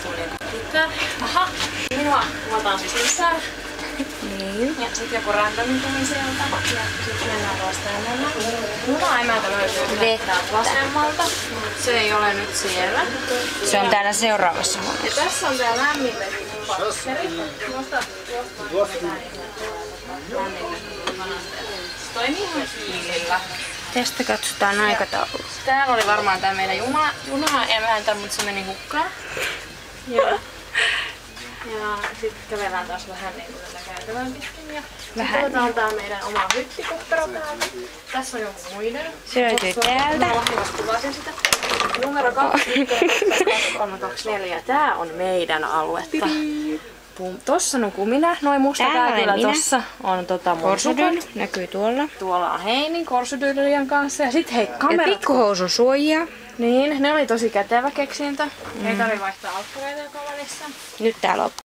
tunnin tyttöä. Aha, minua kuvataan siis lisää. Niin. Ja sit joku randomin tuli sieltä. Ja sit mennään taas tänne. Muna emältä löytyy Vettä. täältä vasemmalta. Se ei ole nyt siellä. Se on täällä seuraavassa huoneessa. Ja tässä on tää lämmin vesipasseri. Josta se toimii ihan hiilillä. Tästä katsotaan aikataulu. Täällä oli varmaan tää meidän juna-emäntä, mutta se meni hukkaan. Ja sitten kävelään taas vähän niin kuin tätä käytävää pitkin. Ja sitten on tää meidän oma hyttikoppero täällä. Tässä on joku muiden. Se löytyy täältä. Mä vasta kuvasin sitä. Numero 324. Tää on meidän aluetta. Tossa nukuu minä, noin mustakääkillä tossa on mun Korsudyl näkyy tuolla. Tuolla on Heini Korsudylian kanssa ja sit hei Ja kamerat. pikkuhousun suojia. Niin, ne oli tosi kätevä keksintö. Ei tarvi vaihtaa alkkareita joka välissä. Nyt tää loppuu.